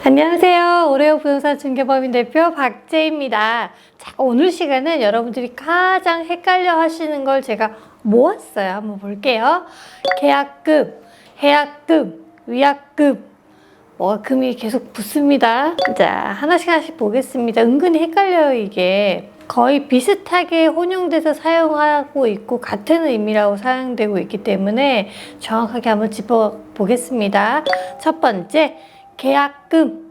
안녕하세요. 오레오 부동산 중개법인 대표 박재입니다. 자, 오늘 시간은 여러분들이 가장 헷갈려 하시는 걸 제가 모았어요. 한번 볼게요. 계약금, 해약금, 위약금, 금이 계속 붙습니다. 자, 하나씩 보겠습니다. 은근히 헷갈려요, 이게. 거의 비슷하게 혼용돼서 사용하고 있고 같은 의미라고 사용되고 있기 때문에 정확하게 한번 짚어보겠습니다. 첫 번째, 계약금.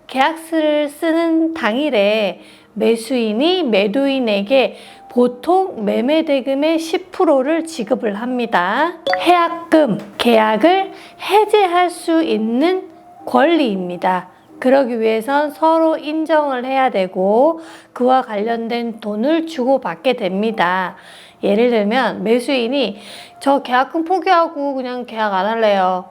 계약서를 쓰는 당일에 매수인이 매도인에게 보통 매매대금의 10%를 지급을 합니다. 해약금, 계약을 해지할 수 있는 권리입니다. 그러기 위해선 서로 인정을 해야 되고 그와 관련된 돈을 주고받게 됩니다. 예를 들면 매수인이 저 계약금 포기하고 그냥 계약 안 할래요.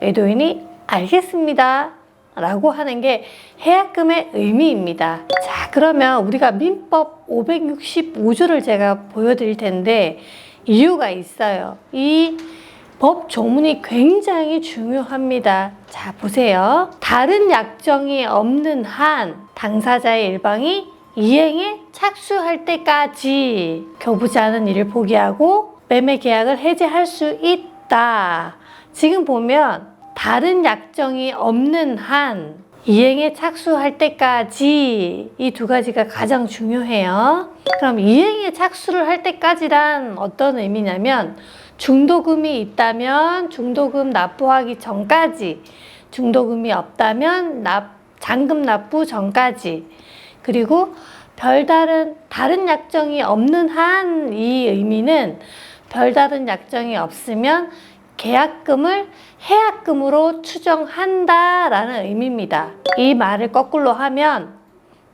매도인이 알겠습니다 라고 하는 게 해약금의 의미입니다. 자, 그러면 우리가 민법 565조를 제가 보여드릴 텐데 이유가 있어요. 이 법 조문이 굉장히 중요합니다. 자, 보세요. 다른 약정이 없는 한 당사자의 일방이 이행에 착수할 때까지 교부지 않은 일을 포기하고 매매 계약을 해지할 수 있다. 지금 보면 다른 약정이 없는 한 이행에 착수할 때까지 이 두 가지가 가장 중요해요. 그럼 이행에 착수를 할 때까지란 어떤 의미냐면 중도금이 있다면 중도금 납부하기 전까지, 중도금이 없다면 잔금 납부 전까지, 그리고 다른 약정이 없는 한 이 의미는 별다른 약정이 없으면 계약금을 해약금으로 추정한다라는 의미입니다. 이 말을 거꾸로 하면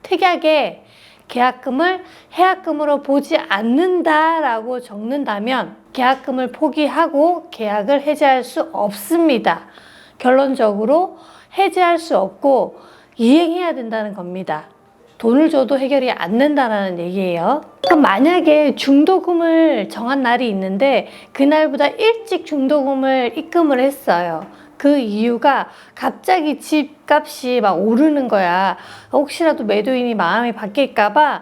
특약에 계약금을 해약금으로 보지 않는다라고 적는다면 계약금을 포기하고 계약을 해지할 수 없습니다. 결론적으로 해지할 수 없고 이행해야 된다는 겁니다. 돈을 줘도 해결이 안 된다는 얘기예요. 그럼 만약에 중도금을 정한 날이 있는데 그날보다 일찍 중도금을 입금을 했어요. 그 이유가 갑자기 집값이 막 오르는 거야. 혹시라도 매도인이 마음이 바뀔까봐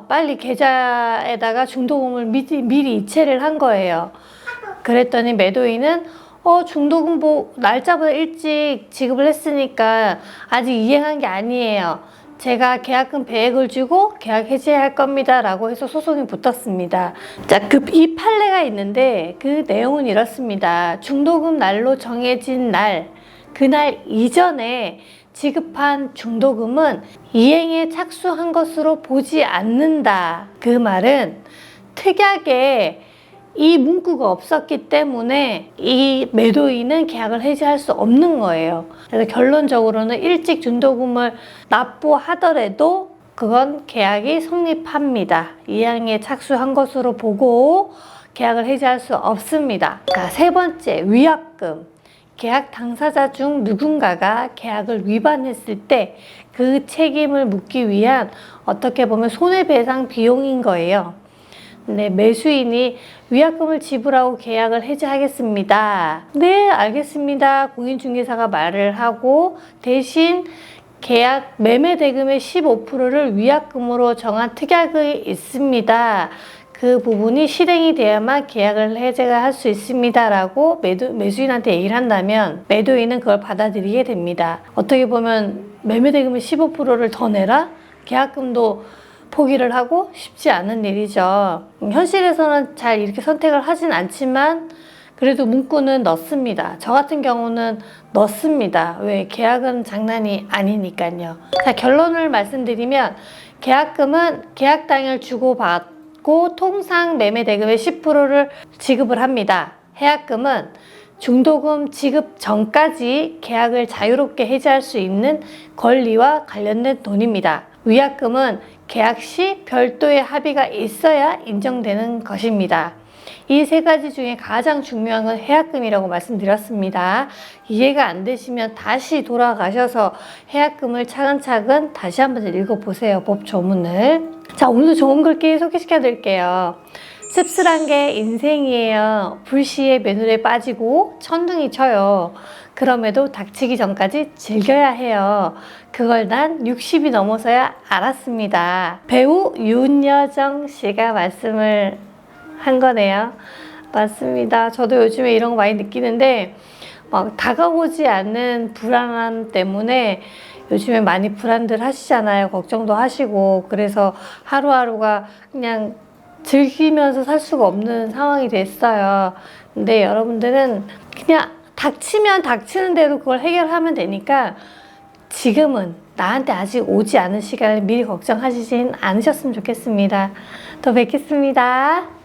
빨리 계좌에다가 중도금을 미리 이체를 한 거예요. 그랬더니 매도인은 중도금 날짜보다 일찍 지급을 했으니까 아직 이행한 게 아니에요. 제가 계약금 배액을 주고 계약 해지할 겁니다 라고 해서 소송이 붙었습니다. 자, 이 판례가 있는데 그 내용은 이렇습니다. 중도금 날로 정해진 날, 그날 이전에 지급한 중도금은 이행에 착수한 것으로 보지 않는다. 그 말은 특약에 이 문구가 없었기 때문에 이 매도인은 계약을 해지할 수 없는 거예요. 그래서 결론적으로는 일찍 중도금을 납부하더라도 그건 계약이 성립합니다. 이행에 착수한 것으로 보고 계약을 해지할 수 없습니다. 자, 세 번째, 위약금. 계약 당사자 중 누군가가 계약을 위반했을 때 그 책임을 묻기 위한 어떻게 보면 손해배상 비용인 거예요. 네, 매수인이 위약금을 지불하고 계약을 해지하겠습니다. 네, 알겠습니다. 공인중개사가 말을 하고 대신 계약 매매 대금의 15%를 위약금으로 정한 특약이 있습니다. 그 부분이 실행이 돼야만 계약을 해제가 할 수 있습니다 라고 매수인한테 얘기를 한다면 매도인은 그걸 받아들이게 됩니다. 어떻게 보면 매매 대금의 15%를 더 내라? 계약금도 포기를 하고 쉽지 않은 일이죠. 현실에서는 잘 이렇게 선택을 하진 않지만 그래도 문구는 넣습니다. 저 같은 경우는 넣습니다. 왜? 계약은 장난이 아니니까요. 자, 결론을 말씀드리면 계약금은 계약 당일 주고받고 통상 매매 대금의 10%를 지급을 합니다. 해약금은 중도금 지급 전까지 계약을 자유롭게 해지할 수 있는 권리와 관련된 돈입니다. 위약금은 계약 시 별도의 합의가 있어야 인정되는 것입니다. 이 세 가지 중에 가장 중요한 건 해약금이라고 말씀드렸습니다. 이해가 안 되시면 다시 돌아가셔서 해약금을 차근차근 다시 한번 읽어보세요. 법 조문을. 자, 오늘도 좋은 글귀 소개시켜 드릴게요. 씁쓸한 게 인생이에요. 불시에 매눌에 빠지고 천둥이 쳐요. 그럼에도 닥치기 전까지 즐겨야 해요. 그걸 난 60이 넘어서야 알았습니다. 배우 윤여정 씨가 말씀을 한 거네요. 맞습니다. 저도 요즘에 이런 거 많이 느끼는데 막 다가오지 않는 불안함 때문에 요즘에 많이 불안들 하시잖아요. 걱정도 하시고. 그래서 하루하루가 그냥 즐기면서 살 수가 없는 상황이 됐어요. 근데 여러분들은 그냥 닥치면 닥치는 대로 그걸 해결하면 되니까 지금은 나한테 아직 오지 않은 시간을 미리 걱정하시진 않으셨으면 좋겠습니다. 또 뵙겠습니다.